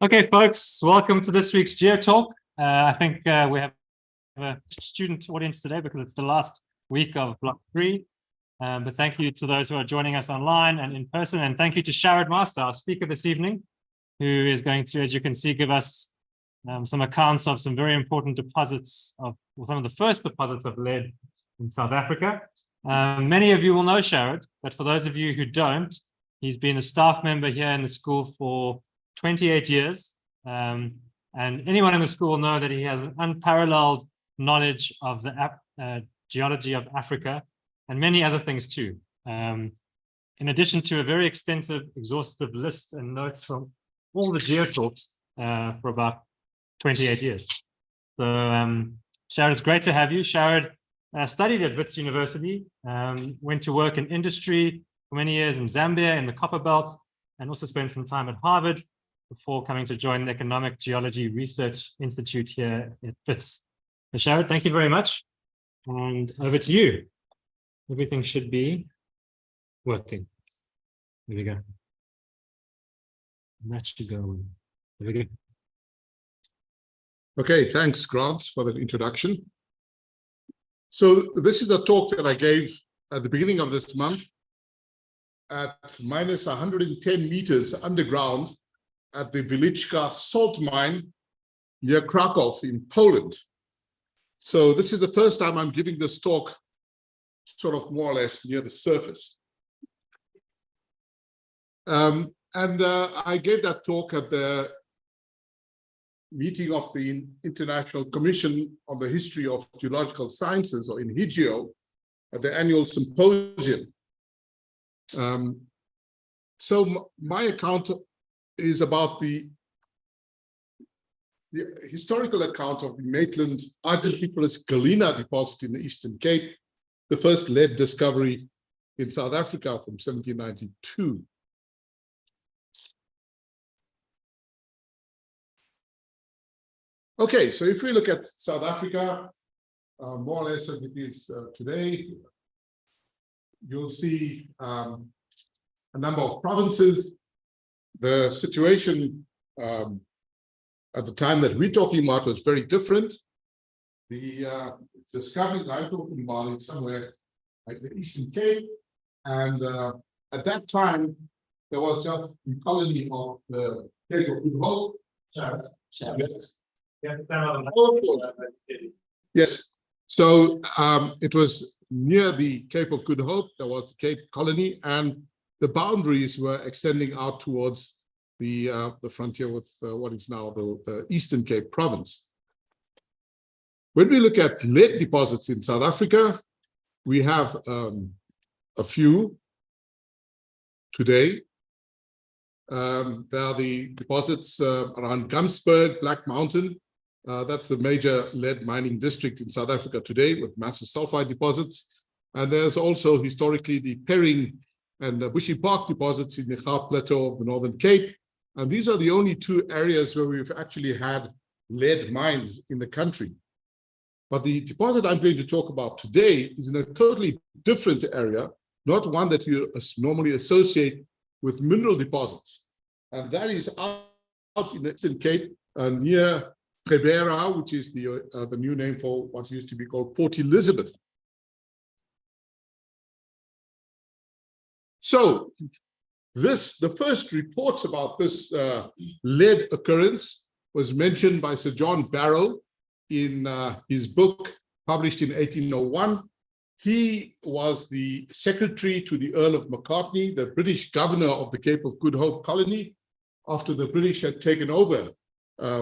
Okay, folks, welcome to this week's Geotalk. I think we have a student audience today because it's the last week of Block 3. But thank you to those who are joining us online and in person. And thank you to Sharad Master, our speaker this evening, who is going to, as you can see, give us some accounts of some very important deposits of some of the first deposits of lead in South Africa. Many of you will know Sharad, but for those of you who don't, he's been a staff member here in the school for 28 years. And anyone in the school will know that he has an unparalleled knowledge of the geology of Africa and many other things too. In addition to a very extensive, exhaustive list and notes from all the Geotalks for about 28 years. So Sharad, it's great to have you. Sharad studied at Wits University, went to work in industry for many years in Zambia in the Copper Belt, and also spent some time at Harvard before coming to join the Economic Geology Research Institute here at Wits. So Sharad, thank you very much. And over to you. Everything should be working. There we go. That should go. There we go. Okay, thanks, Grant, for that introduction. So this is a talk that I gave at the beginning of this month at minus 110 meters underground at the Wieliczka salt mine near Krakow in Poland. So this is the first time I'm giving this talk sort of more or less near the surface. I gave that talk at the meeting of the International Commission on the History of Geological Sciences, or INHIGEO, at the annual symposium. So my account is about the historical account of the Maitland Argentiferous galena deposit in the Eastern Cape, the first lead discovery in South Africa from 1792. Okay, so if we look at South Africa, more or less as it is today, you'll see a number of provinces. The situation at the time that we're talking about was very different. The discovery that I'm talking about is somewhere like the Eastern Cape. And at that time, there was just a colony of the Cape of Good Hope. Yes. So it was near the Cape of Good Hope. There was the Cape Colony, and the boundaries were extending out towards the frontier with what is now the Eastern Cape province. When we look at lead deposits in South Africa, we have a few today. There are the deposits around Gamsberg, Black Mountain. That's the major lead mining district in South Africa today, with massive sulfide deposits. And there's also historically the Perring and Bushy Park deposits in the Gaap Plateau of the Northern Cape. And these are the only two areas where we've actually had lead mines in the country. But the deposit I'm going to talk about today is in a totally different area, not one that you normally associate with mineral deposits. And that is out in the Eastern Cape near Gebera, which is the new name for what used to be called Port Elizabeth. So the first reports about this lead occurrence was mentioned by Sir John Barrow in his book published in 1801. He was the secretary to the Earl of Macartney, the British governor of the Cape of Good Hope colony, after the British had taken over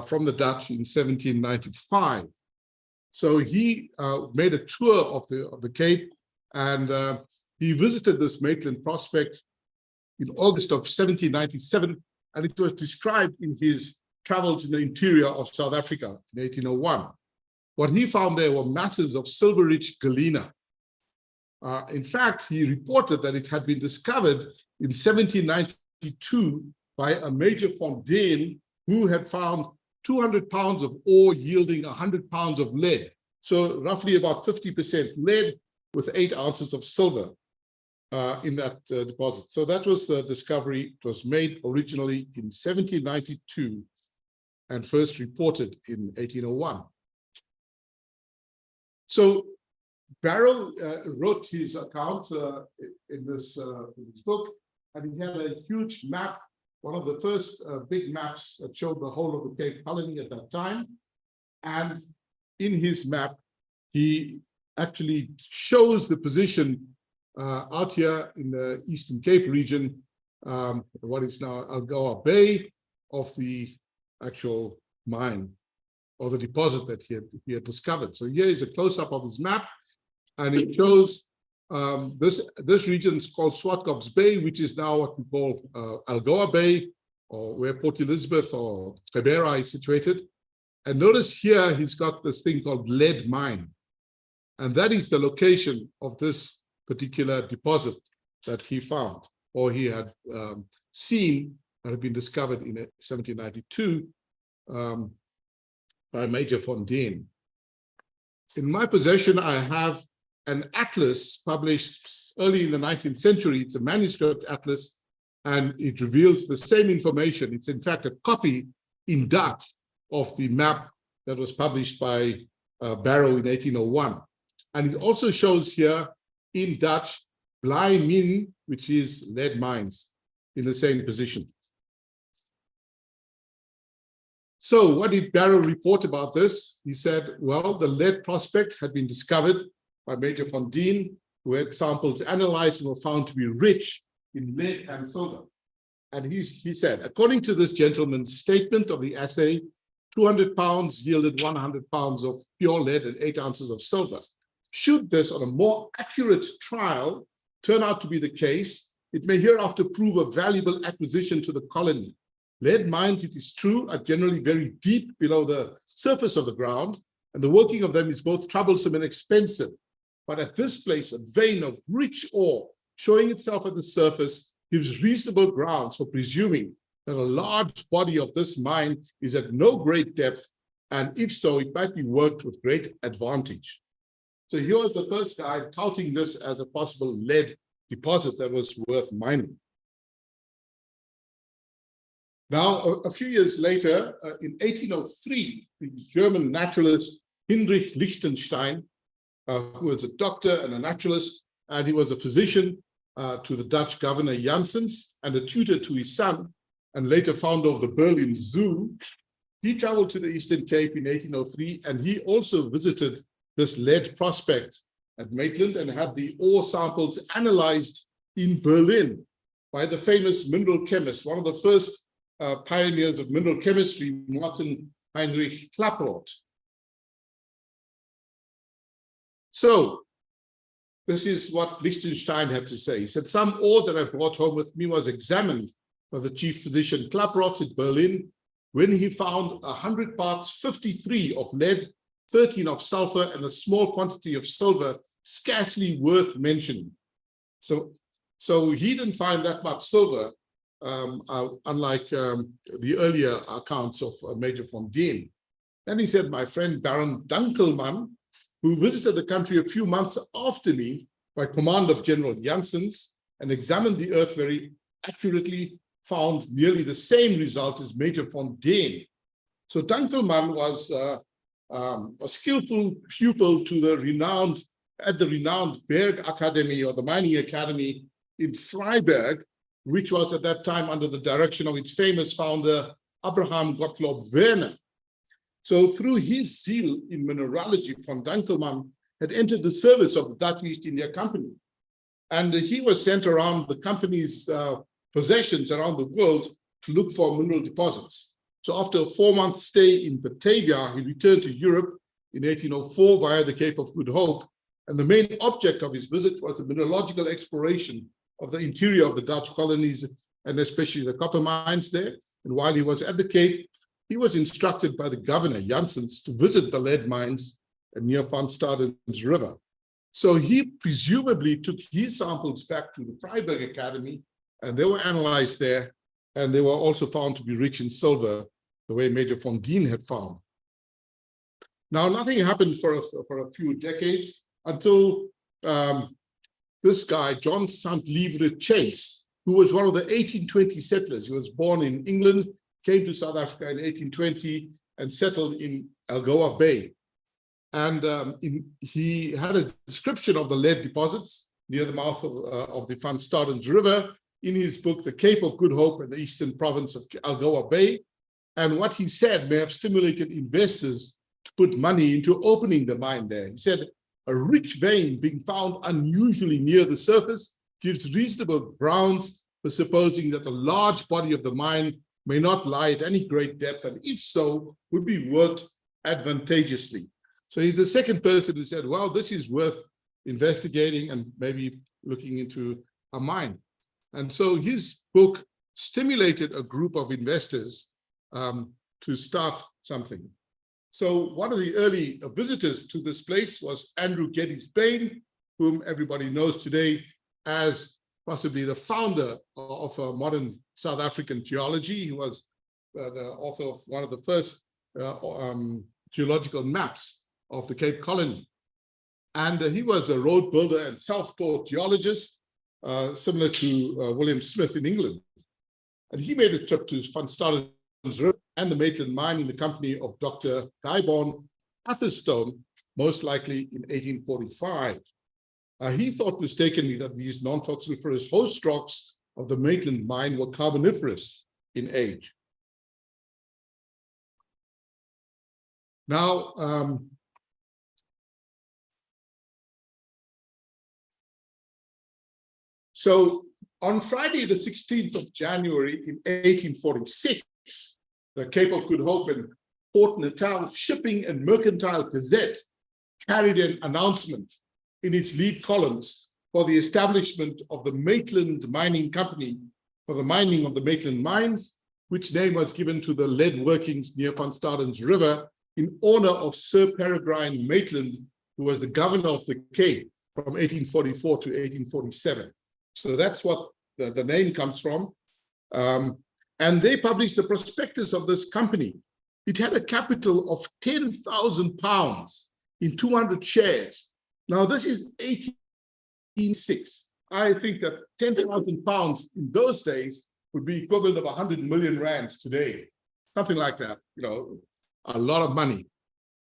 from the Dutch in 1795. So he made a tour of the Cape, and he visited this Maitland prospect in August of 1797, and it was described in his travels in the interior of South Africa in 1801. What he found there were masses of silver-rich galena. In fact, he reported that it had been discovered in 1792 by a Major Fontaine, who had found 200 pounds of ore yielding 100 pounds of lead. So roughly about 50% lead with 8 ounces of silver in that deposit. So that was the discovery. It was made originally in 1792 and first reported in 1801. So Barrow wrote his account in this book, and he had a huge map, one of the first big maps that showed the whole of the Cape Colony at that time. And in his map, he actually shows the position out here in the Eastern Cape region, what is now Algoa Bay, of the actual mine or the deposit that he had discovered. So here is a close-up of his map, and it shows this region is called Swartkop's Bay, which is now what we call Algoa Bay, or where Port Elizabeth or Gebera is situated. And notice here he's got this thing called lead mine, and that is the location of this particular deposit that he found, or he had seen, that had been discovered in 1792 by Major von Deen. In my possession, I have an atlas published early in the 19th century. It's a manuscript atlas, and it reveals the same information. It's in fact a copy in Dutch of the map that was published by Barrow in 1801. And it also shows here in Dutch, Blij Min, which is lead mines, in the same position. So what did Barrow report about this? He said, well, the lead prospect had been discovered by Major von Deen, who had samples analyzed and were found to be rich in lead and silver. And he said, according to this gentleman's statement of the assay, 200 pounds yielded 100 pounds of pure lead and 8 ounces of silver. Should this, on a more accurate trial, turn out to be the case, it may hereafter prove a valuable acquisition to the colony. Lead mines, it is true, are generally very deep below the surface of the ground, and the working of them is both troublesome and expensive. But at this place, a vein of rich ore showing itself at the surface gives reasonable grounds for presuming that a large body of this mine is at no great depth, and if so, it might be worked with great advantage. So here was the first guy touting this as a possible lead deposit that was worth mining. Now, a few years later, in 1803, the German naturalist Heinrich Lichtenstein, who was a doctor and a naturalist, and he was a physician to the Dutch governor Janssens and a tutor to his son, and later founder of the Berlin Zoo, he traveled to the Eastern Cape in 1803, and he also visited this lead prospect at Maitland and had the ore samples analyzed in Berlin by the famous mineral chemist, one of the first pioneers of mineral chemistry, Martin Heinrich Klaproth. So this is what Lichtenstein had to say. He said, some ore that I brought home with me was examined by the chief physician Klaproth at Berlin, when he found 100 parts 53 of lead, 13 of sulfur, and a small quantity of silver, scarcely worth mentioning. So he didn't find that much silver, unlike the earlier accounts of Major von Deen. Then he said, my friend Baron Dunkelman, who visited the country a few months after me by command of General Janssens and examined the earth very accurately, found nearly the same result as Major von Deen. So Dunkelman was a skillful pupil to the renowned Berg Academy, or the Mining Academy in Freiberg, which was at that time under the direction of its famous founder, Abraham Gottlob Werner. So through his zeal in mineralogy, von Dunkelman had entered the service of the Dutch East India Company. And he was sent around the company's possessions around the world to look for mineral deposits. So after a 4-month stay in Batavia, he returned to Europe in 1804 via the Cape of Good Hope. And the main object of his visit was the mineralogical exploration of the interior of the Dutch colonies, and especially the copper mines there. And while he was at the Cape, he was instructed by the governor, Janssens, to visit the lead mines near Van Staden's River. So he presumably took his samples back to the Freiberg Academy, and they were analyzed there, and they were also found to be rich in silver, the way Major von Deen had found. Now, nothing happened for a few decades until this guy, John St. Livre Chase, who was one of the 1820 settlers. He was born in England, came to South Africa in 1820 and settled in Algoa Bay. And he had a description of the lead deposits near the mouth of the Van Stadens River in his book, The Cape of Good Hope and the Eastern Province of Algoa Bay. And what he said may have stimulated investors to put money into opening the mine there. He said, a rich vein being found unusually near the surface gives reasonable grounds for supposing that the large body of the mine may not lie at any great depth, and if so, would be worked advantageously. So he's the second person who said, well, this is worth investigating and maybe looking into a mine. And so his book stimulated a group of investors to start something. So one of the early visitors to this place was Andrew Geddes Bain, whom everybody knows today as possibly the founder of modern South African geology. He was the author of one of the first geological maps of the Cape Colony. And he was a road builder and self-taught geologist, similar to William Smith in England. And he made a trip to Van Stadens River and the Maitland Mine in the company of Dr. Guybon Atherstone, most likely in 1845. He thought mistakenly that these non-fossiliferous host rocks of the Maitland Mine were carboniferous in age. Now, so on Friday, the 16th of January in 1846, the Cape of Good Hope and Port Natal Shipping and Mercantile Gazette carried an announcement in its lead columns for the establishment of the Maitland Mining Company for the mining of the Maitland mines, which name was given to the lead workings near Van Stadens River in honor of Sir Peregrine Maitland, who was the governor of the Cape from 1844 to 1847. So that's what the name comes from. And they published a prospectus of this company. It had a capital of £10,000 in 200 shares. Now, this is 1806. I think that £10,000 in those days would be equivalent of 100 million rands today. Something like that, you know, a lot of money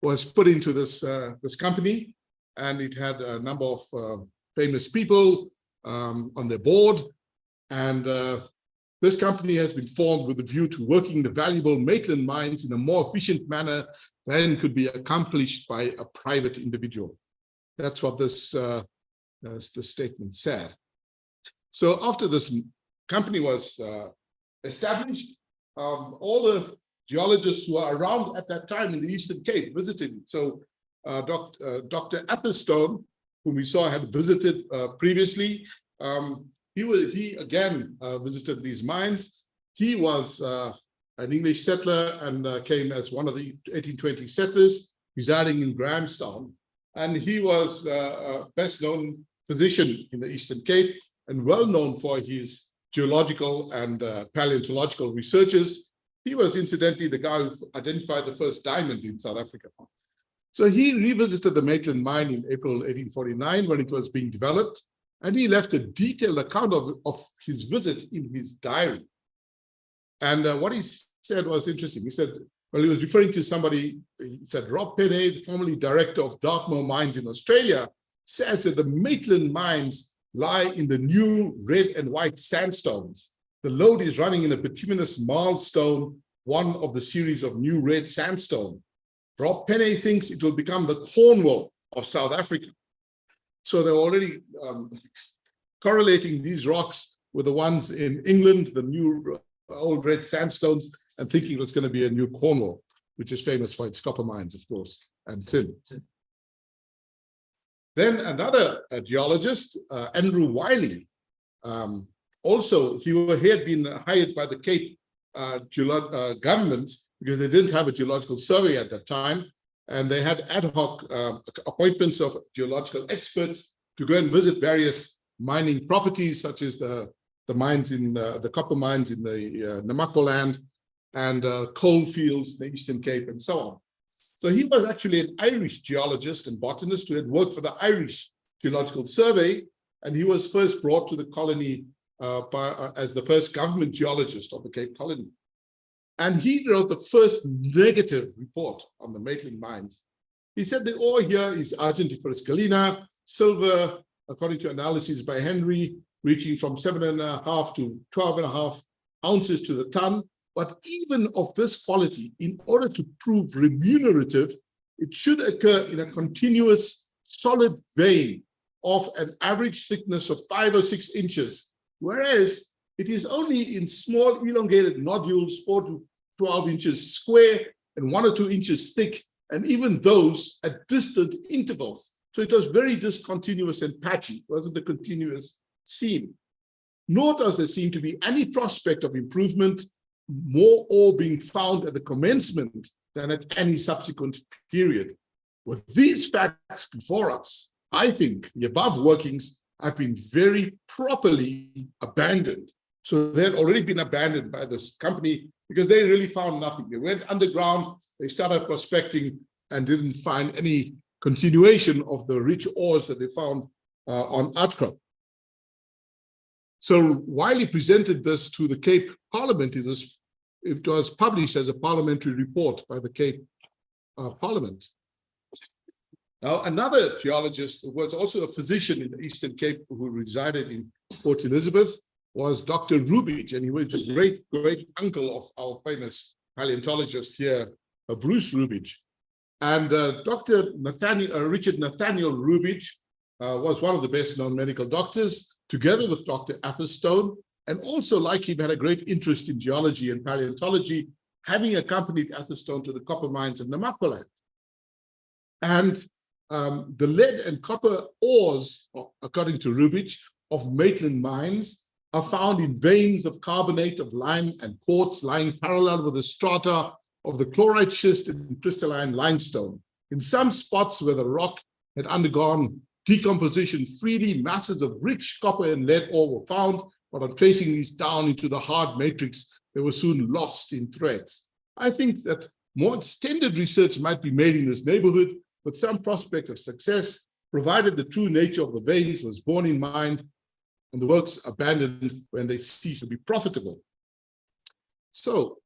was put into this, this company, and it had a number of famous people on their board. And this company has been formed with a view to working the valuable Maitland mines in a more efficient manner than could be accomplished by a private individual. That's what this the statement said. So after this company was established, all the geologists who were around at that time in the Eastern Cape visited it. So Dr. Atherstone, whom we saw had visited previously, he again visited these mines. He was an English settler and came as one of the 1820 settlers residing in Grahamstown. And he was a best-known physician in the Eastern Cape and well known for his geological and paleontological researches. He was incidentally the guy who identified the first diamond in South Africa. So he revisited the Maitland mine in April 1849 when it was being developed, and he left a detailed account of his visit in his diary. And what he said was interesting. He said, well, he was referring to somebody, he said, Rob Penney, formerly director of Dartmoor Mines in Australia, says that the Maitland mines lie in the new red and white sandstones. The lode is running in a bituminous marlstone, one of the series of new red sandstone. Rob Penney thinks it will become the Cornwall of South Africa. So they're already correlating these rocks with the ones in England, the new old red sandstones, and thinking it's going to be a new Cornwall, which is famous for its copper mines, of course, and tin. Then another geologist, Andrew Wiley, also he had been hired by the Cape government because they didn't have a geological survey at that time, and they had ad hoc appointments of geological experts to go and visit various mining properties, such as the mines in the copper mines in the Namaqualand and coal fields in the Eastern Cape and so on. So he was actually an Irish geologist and botanist who had worked for the Irish Geological Survey, and he was first brought to the colony as the first government geologist of the Cape Colony. And he wrote the first negative report on the Maitland mines. He said the ore here is argentiferous galena, silver, according to analysis by Henry, reaching from 7.5 to 12.5 ounces to the ton. But even of this quality, in order to prove remunerative, it should occur in a continuous solid vein of an average thickness of 5 or 6 inches, whereas it is only in small elongated nodules, 4 to 12 inches square and 1 or 2 inches thick, and even those at distant intervals. So it was very discontinuous and patchy. It wasn't a continuous seam. Nor does there seem to be any prospect of improvement, more ore being found at the commencement than at any subsequent period. With these facts before us, I think the above workings have been very properly abandoned. So they had already been abandoned by this company because they really found nothing. They went underground, they started prospecting and didn't find any continuation of the rich ores that they found on outcrop. So while he presented this to the Cape Parliament, it was published as a parliamentary report by the Cape Parliament. Now, another geologist who was also a physician in the Eastern Cape who resided in Port Elizabeth was Dr. Rubich, and he was the great uncle of our famous paleontologist here, Bruce Rubich. And Dr. Richard Nathaniel Rubich was one of the best known medical doctors, together with Dr. Atherstone, and also like him had a great interest in geology and paleontology, having accompanied Atherstone to the copper mines of Namaqualand. And the lead and copper ores, according to Rubich, of Maitland mines are found in veins of carbonate of lime and quartz lying parallel with the strata of the chlorite schist and crystalline limestone. In some spots where the rock had undergone decomposition freely, masses of rich copper and lead ore were found, but on tracing these down into the hard matrix, they were soon lost in threads. I think that more extended research might be made in this neighborhood with some prospect of success, provided the true nature of the veins was borne in mind and the works abandoned when they ceased to be profitable. So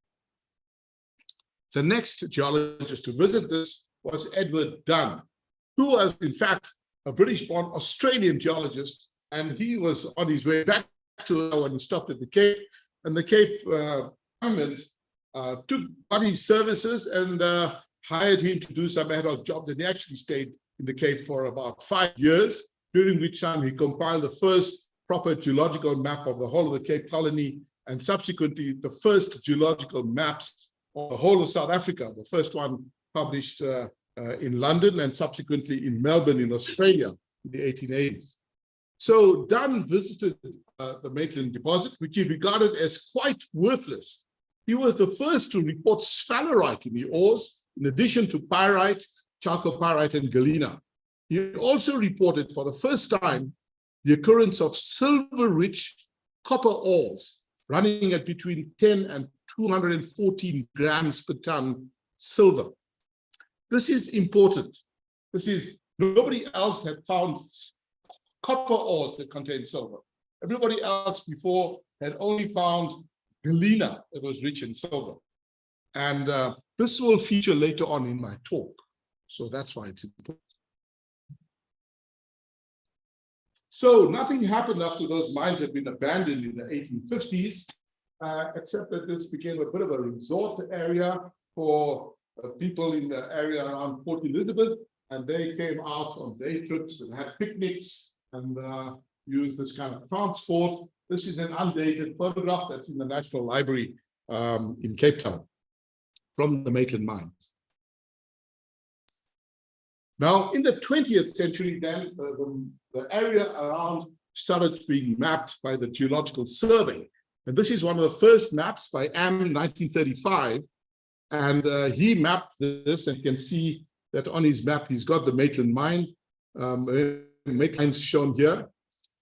the next geologist to visit this was Edward Dunn, who was in fact a British-born Australian geologist, and he was on his way back to when he stopped at the Cape, and the Cape government got his services and hired him to do some ad hoc jobs, and he actually stayed in the Cape for about 5 years, during which time he compiled the first proper geological map of the whole of the Cape Colony, and subsequently the first geological maps of the whole of South Africa, the first one published in London and subsequently in Melbourne in Australia in the 1880s. So Dunn visited the Maitland deposit, which he regarded as quite worthless. He was the first to report sphalerite in the ores, in addition to pyrite, chalcopyrite, and galena. He also reported for the first time the occurrence of silver-rich copper ores running at between 10 and 214 grams per ton silver. This is important. Nobody else had found copper ores that contain silver. Everybody else before had only found galena that was rich in silver. And this will feature later on in my talk. So that's why it's important. So nothing happened after those mines had been abandoned in the 1850s, except that this became a bit of a resort area for people in the area around Port Elizabeth, and they came out on day trips and had picnics and used this kind of transport. This is an undated photograph that's in the National Library in Cape Town from the Maitland mines. Now, in the 20th century, then, the area around started being mapped by the Geological Survey. And this is one of the first maps by Am 1935. And he mapped this, and you can see that on his map, he's got the Maitland mine, Maitland's shown here.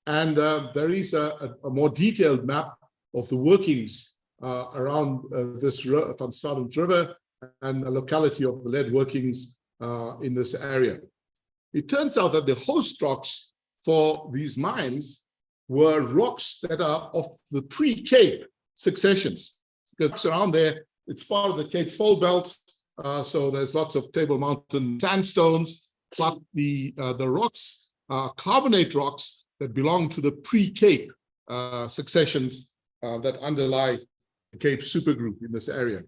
And there is a more detailed map of the workings around this Van Staden River and a locality of the lead workings in this area. It turns out that the host rocks for these mines were rocks that are of the pre-Cape successions, because around there It's part of the Cape Fold Belt, so there's lots of Table Mountain sandstones, but the rocks are carbonate rocks that belong to the pre-Cape successions that underlie the Cape supergroup in this area.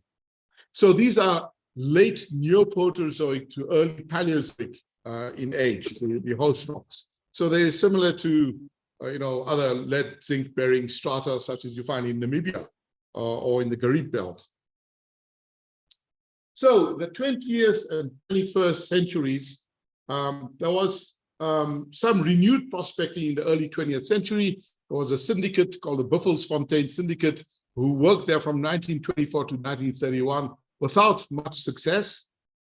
So these are late Neoproterozoic to early Paleozoic in age, the host rocks. So they're similar to other lead zinc bearing strata such as you find in Namibia or in the Garib Belt. So the 20th and 21st centuries, there was some renewed prospecting in the early 20th century. There was a syndicate called the Buffelsfontein Syndicate who worked there from 1924 to 1931 without much success.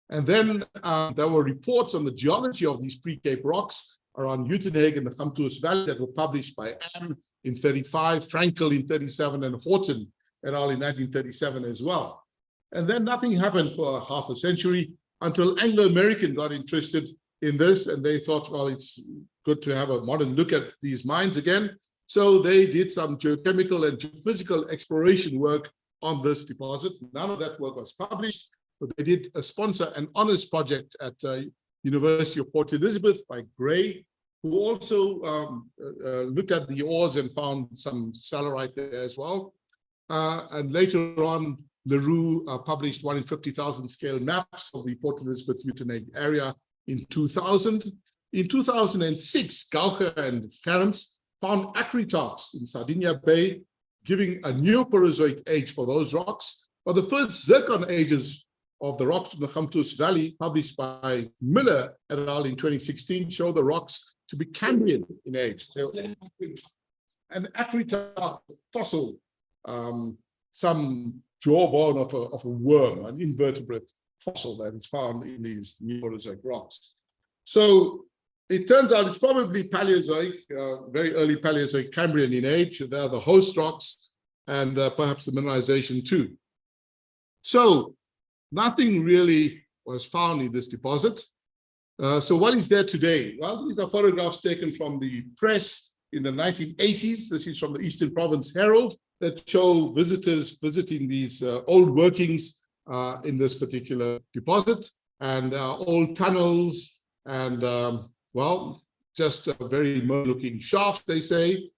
And then there were reports on the geology of these pre-Cape rocks around Uitenhage and the Gamtoos Valley that were published by Am in 35, Frankel in 37, and Horton et al. In 1937 as well. And then nothing happened for half a century until Anglo-American got interested in this, and they thought, well, it's good to have a modern look at these mines again. So they did some geochemical and geophysical exploration work on this deposit. None of that work was published, but they did sponsor an honors project at University of Port Elizabeth by Gray, who also looked at the ores and found some salarite there as well. And later on, Leroux published 1 in 50,000 scale maps of the Port Elizabeth Uitenhage area in 2000. In 2006, Gaucher and Germs found acritarchs in Sardinia Bay, giving a Neoproterozoic age for those rocks. But the first zircon ages of the rocks from the Gamtoos Valley, published by Miller et al. In 2016, show the rocks to be Cambrian in age. An acritarch fossil, some jawbone of a worm, an invertebrate fossil that is found in these Neoproterozoic rocks. So it turns out it's probably Paleozoic, very early Paleozoic Cambrian in age. They're the host rocks and perhaps the mineralization too. So nothing really was found in this deposit. So what is there today? Well, these are photographs taken from the press in the 1980s. This is from the Eastern Province Herald that show visitors visiting these old workings in this particular deposit, and old tunnels and, well, just a very looking shaft, they say.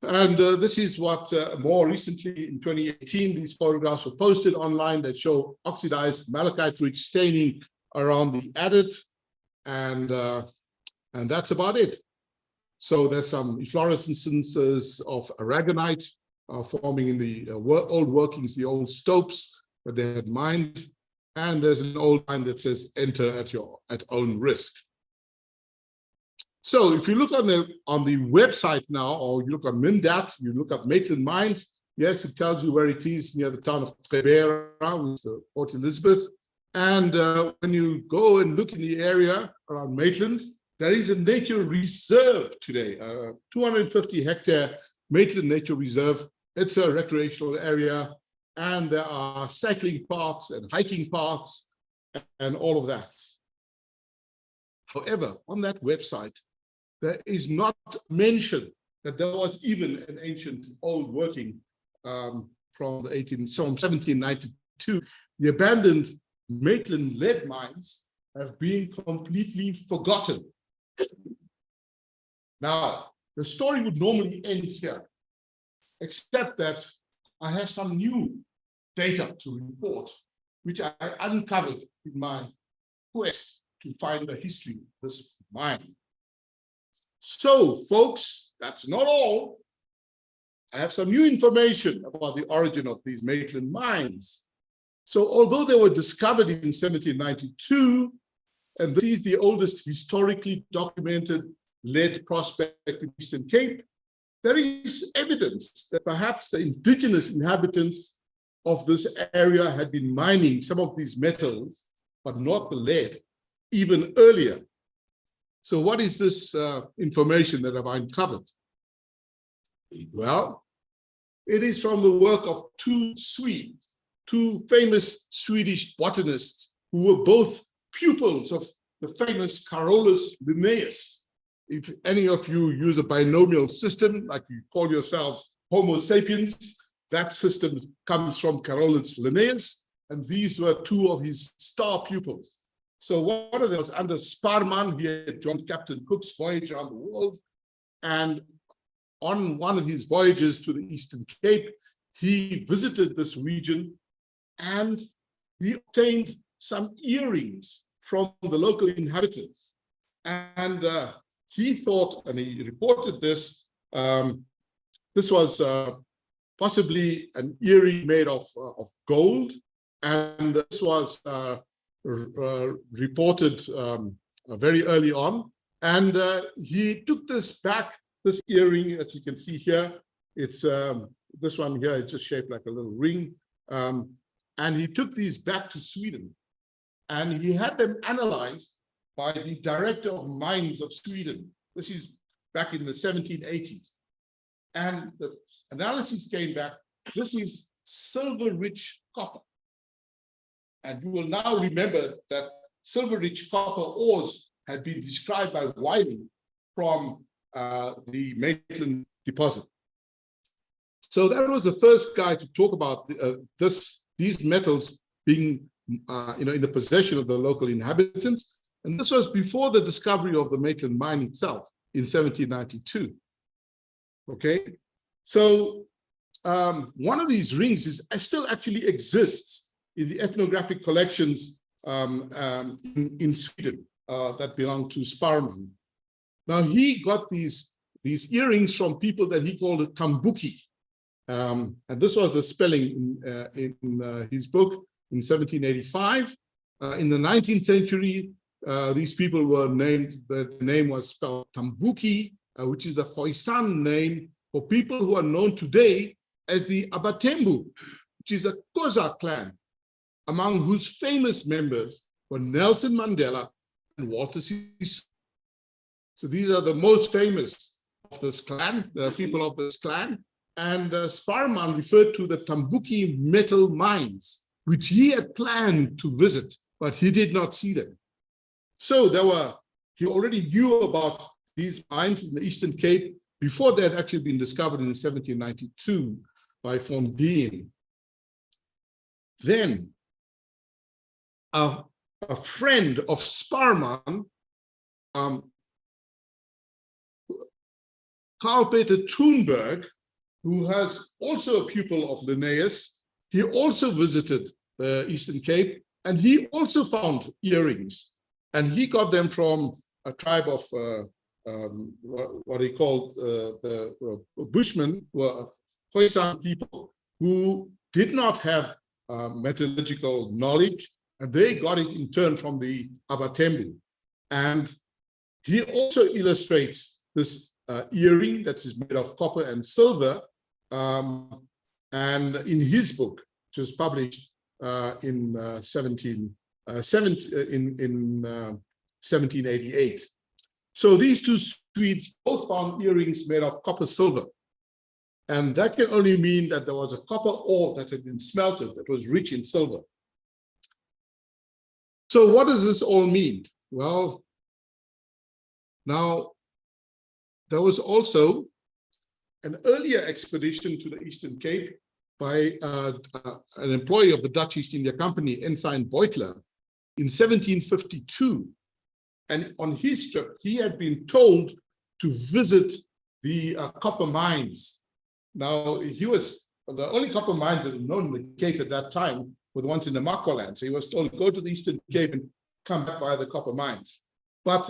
And this is what more recently in 2018, these photographs were posted online that show oxidized malachite-rich staining around the adit, and that's about it. So there's some efflorescences of aragonite forming in the old workings, the old stopes that they had mined, and there's an old line that says "Enter at your own risk." So if you look on the website now, or you look on Mindat, you look up Maitland Mines, yes, it tells you where it is near the town of Trebera, which is Port Elizabeth. And when you go and look in the area around Maitland, there is a nature reserve today, 250 hectare Maitland Nature Reserve. It's a recreational area, and there are cycling paths and hiking paths and all of that. However, on that website, there is not mention that there was even an ancient old working from 1792. The abandoned Maitland lead mines have been completely forgotten. Now, the story would normally end here, except that I have some new data to report, which I uncovered in my quest to find the history of this mine. So, folks, that's not all. I have some new information about the origin of these Maitland mines. So, although they were discovered in 1792, and this is the oldest historically documented lead prospect in Eastern Cape, there is evidence that perhaps the indigenous inhabitants of this area had been mining some of these metals, but not the lead, even earlier. So what is this information that I've uncovered? Well, it is from the work of two Swedes, two famous Swedish botanists who were both pupils of the famous Carolus Linnaeus. If any of you use a binomial system, like you call yourselves Homo sapiens, that system comes from Carolus Linnaeus, and these were two of his star pupils. So one of them was under Sparman. He had joined Captain Cook's voyage around the world, and on one of his voyages to the Eastern Cape, he visited this region and he obtained some earrings from the local inhabitants. And he thought, and he reported this, this was possibly an earring made of gold, and this was reported very early on. And he took this back, this earring that you can see here. It's this one here, it's just shaped like a little ring. And he took these back to Sweden, and he had them analyzed by the director of mines of Sweden. This is back in the 1780s. And the analysis came back, this is silver-rich copper. And you will now remember that silver-rich copper ores had been described by Wiley from the Maitland deposit. So that was the first guy to talk about these metals being in the possession of the local inhabitants. And this was before the discovery of the Maitland mine itself in 1792. Okay, so one of these rings still actually exists in the ethnographic collections in Sweden that belong to Sparman. Now he got these earrings from people that he called Tambuki. And this was the spelling in his book in 1785. In the 19th century, these people were named, the name was spelled Tambuki, which is the Khoisan name for people who are known today as the Abatembu, which is a Xhosa clan, among whose famous members were Nelson Mandela and Walter Sisulu. So these are the most famous of this clan, the people of this clan. And Sparman referred to the Tambuki metal mines, which he had planned to visit, but he did not see them. So he already knew about these mines in the Eastern Cape before they had actually been discovered in 1792 by von Dien. Then a friend of Sparman, Carl Peter Thunberg, who has also a pupil of Linnaeus, he also visited the Eastern Cape, and he also found earrings. And he got them from a tribe of what he called the Bushmen, were Khoisan people who did not have metallurgical knowledge, and they got it in turn from the Abatembu. And he also illustrates this earring that is made of copper and silver, and in his book, which was published in 1788. So these two Swedes both found earrings made of copper silver. And that can only mean that there was a copper ore that had been smelted that was rich in silver. So what does this all mean? Well, now there was also an earlier expedition to the Eastern Cape by an employee of the Dutch East India Company, Ensign Beutler, in 1752. And on his trip, he had been told to visit the copper mines. Now, he was the only copper mines that were known in the Cape at that time were the ones in the Namaqualand. So he was told to go to the Eastern Cape and come back via the copper mines. But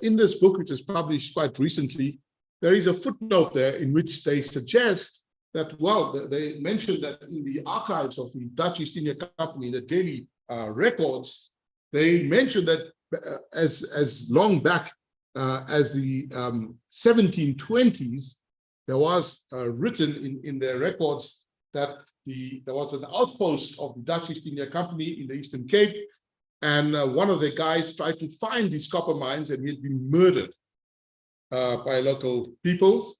in this book, which was published quite recently, there is a footnote there in which they suggest that, well, they mentioned that in the archives of the Dutch East India Company, the daily records, they mentioned that as long back as the 1720s, there was written in their records that there was an outpost of the Dutch East India Company in the Eastern Cape, and one of the guys tried to find these copper mines, and he had been murdered by local peoples.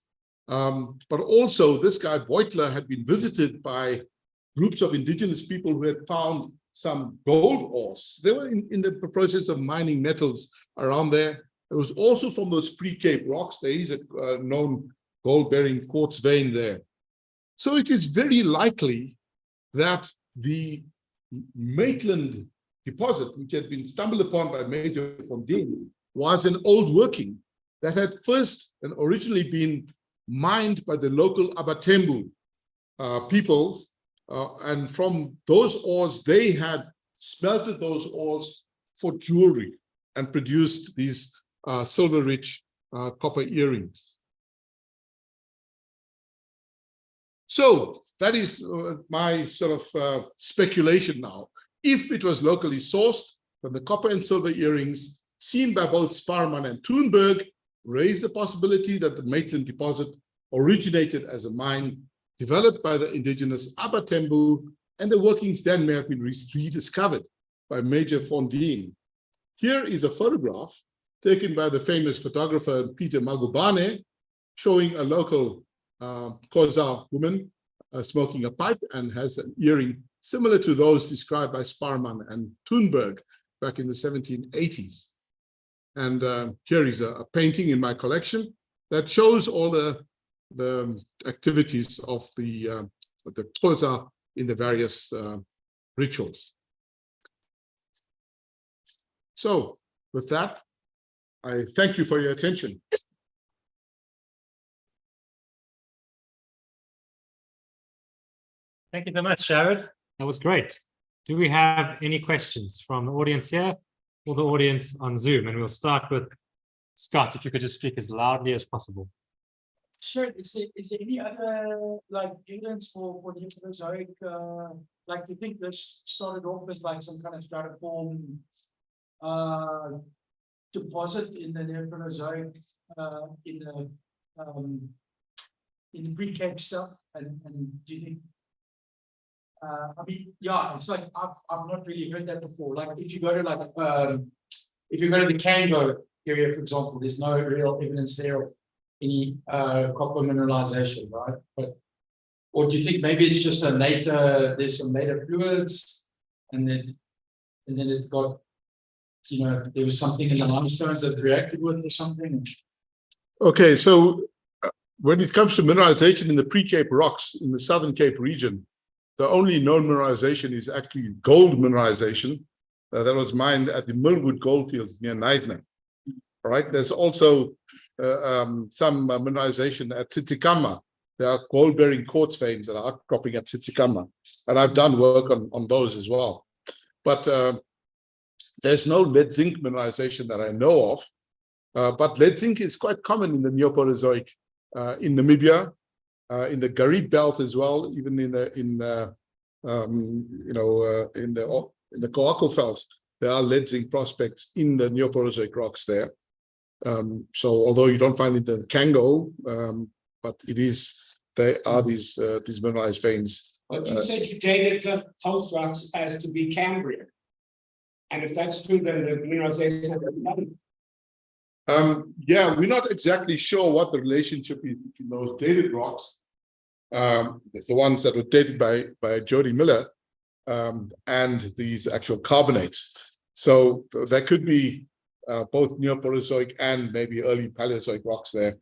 But also, this guy Beutler had been visited by groups of indigenous people who had found some gold ores. They were in the process of mining metals around there. It was also from those pre-Cape rocks. There is a known gold-bearing quartz vein there. So it is very likely that the Maitland deposit, which had been stumbled upon by Major von Deen, was an old working that had first and originally been mined by the local Abatembu peoples. And from those ores, they had smelted those ores for jewelry and produced these silver-rich copper earrings. So that is my sort of speculation now. If it was locally sourced, then the copper and silver earrings seen by both Sparman and Thunberg raise the possibility that the Maitland deposit originated as a mine developed by the indigenous Abatembu, and the workings then may have been rediscovered by Major von Deen. Here is a photograph taken by the famous photographer Peter Magubane, showing a local Xhosa woman smoking a pipe and has an earring similar to those described by Sparman and Thunberg back in the 1780s. And here is a painting in my collection that shows all the activities of the Xhosa in the various rituals. So with that, I thank you for your attention. Thank you so much, Jared. That was great. Do we have any questions from the audience here or the audience on Zoom? And we'll start with Scott, if you could just speak as loudly as possible. Sure. Is there any other like evidence for the Neoproterozoic? Like, do you think this started off as like some kind of stratiform deposit in the Neoproterozoic in the pre-Cape stuff? And do you think? I mean, yeah, it's like I've not really heard that before. Like, if you go to like if you go to the Kango area, for example, there's no real evidence there of any copper mineralization, right? But or do you think maybe it's just a later, there's some later fluids, and then it got, you know, there was something in the limestones that reacted with or something? Okay, so when it comes to mineralization in the pre-Cape rocks in the Southern Cape region, the only known mineralization is actually gold mineralization that was mined at the Millwood goldfields near Knysna. All right, there's also some mineralization at Tsitsikamma. There are gold-bearing quartz veins that are outcropping at Tsitsikamma, and I've done work on those as well. But there's no lead-zinc mineralization that I know of. But lead-zinc is quite common in the Neoproterozoic in Namibia, in the Garib Belt as well, even in the Coaco Fells. There are lead-zinc prospects in the Neoproterozoic rocks there. So although you don't find it in the Kango, but there are these mineralized veins. But you said you dated the host rocks as to be Cambrian, and if that's true, then the mineralization has been done. Yeah, we're not exactly sure what the relationship is between those dated rocks, the ones that were dated by Jody Miller, and these actual carbonates. So there could be both Neoproterozoic and maybe early Paleozoic rocks there.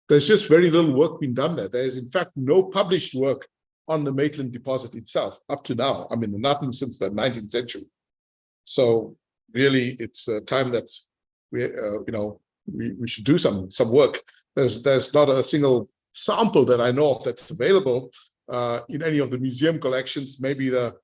There's just very little work being done there. There's in fact no published work on the Maitland deposit itself up to now. I mean, nothing since the 19th century. So really, it's time that we should do some work. There's not a single sample that I know of that's available in any of the museum collections. Maybe the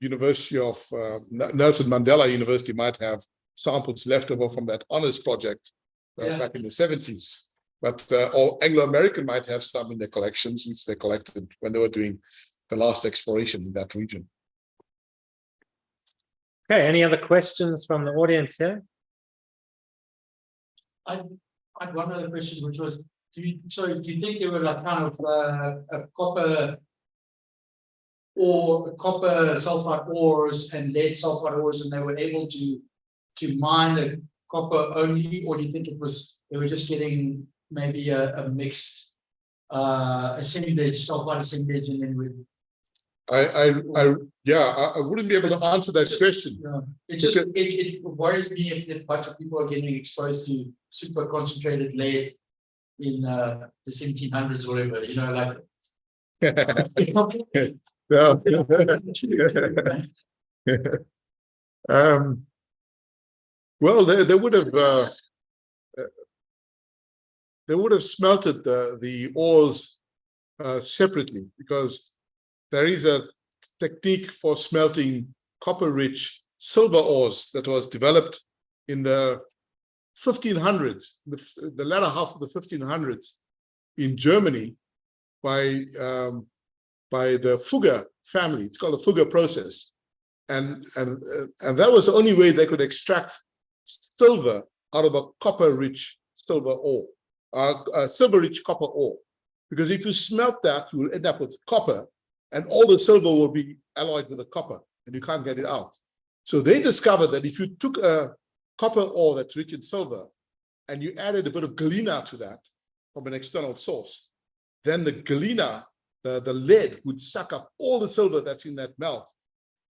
University of Nelson Mandela University might have samples left over from that honors project back in the 70s. But or Anglo-American might have some in their collections, which they collected when they were doing the last exploration in that region. Okay, any other questions from the audience here? I had one other question, which was, do you think there were like kind of a copper sulfide ores and lead sulfide ores, and they were able to mine the copper only, or do you think they were just getting maybe a mixed assemblage, sulfide assemblage, and then with I wouldn't be able to answer that question. It worries me if a bunch of people are getting exposed to super concentrated lead in the 1700s, whatever, like No. Well, they would have smelted the ores separately, because there is a technique for smelting copper-rich silver ores that was developed in the 1500s, the latter half of the 1500s in Germany by the Fugger family. It's called the Fugger process, and that was the only way they could extract silver out of a copper-rich silver ore, silver-rich copper ore. Because if you smelt that, you will end up with copper, and all the silver will be alloyed with the copper, and you can't get it out. So they discovered that if you took a copper ore that's rich in silver, and you added a bit of galena to that from an external source, then the galena, the lead, would suck up all the silver that's in that melt,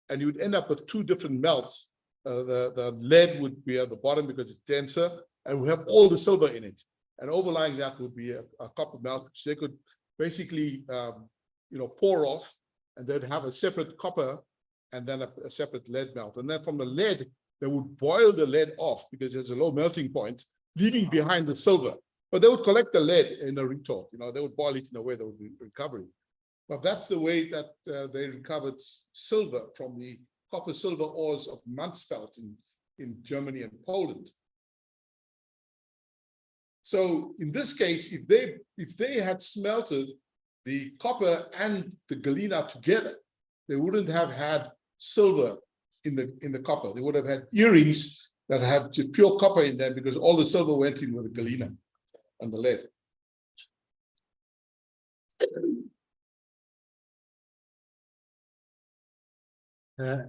and you would end up with two different melts. The lead would be at the bottom because it's denser, and we have all the silver in it. And overlying that would be a copper melt, which they could basically, pour off, and they'd have a separate copper and then a separate lead melt. And then from the lead, they would boil the lead off because there's a low melting point, leaving behind the silver. But they would collect the lead in a retort. They would boil it in a way that would be recovering. But that's the way that they recovered silver from the copper silver ores of Mansfeld in Germany and Poland. So in this case, if they had smelted the copper and the galena together, they wouldn't have had silver in the copper. They would have had earrings that had just pure copper in them, because all the silver went in with the galena and the lead.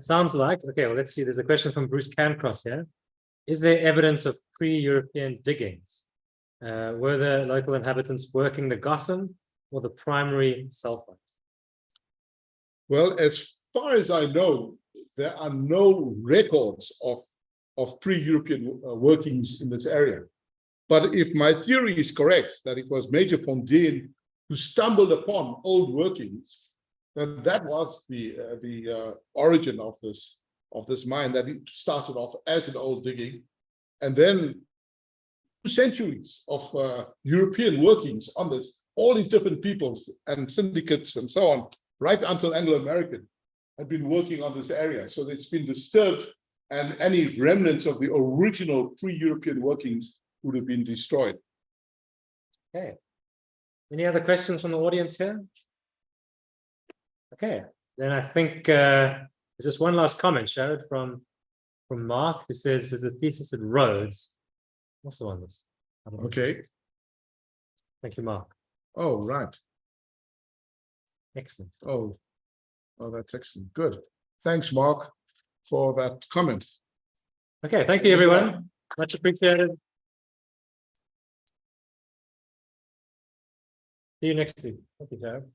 Sounds like, okay, well, let's see. There's a question from Bruce Cancross here. Is there evidence of pre-European diggings? Were the local inhabitants working the gossen or the primary sulfides? Well, as far as I know, there are no records of pre-European workings in this area. But if my theory is correct, that it was Major von Deen who stumbled upon old workings, then that was the origin of this mine, that it started off as an old digging, and then 2 centuries of European workings on this, all these different peoples and syndicates and so on, right until Anglo-American had been working on this area. So it's been disturbed, and any remnants of the original pre-European workings would have been destroyed. Okay. Any other questions from the audience here? Okay, then I think there's just one last comment, Sharad, from Mark, who says there's a thesis at Rhodes. What's the one this? Okay. Thank you, Mark. Oh, right. Excellent. Oh, that's excellent. Good. Thanks, Mark, for that comment. Okay, thank you, everyone. Much appreciated. See you next week. Thank you, Jared.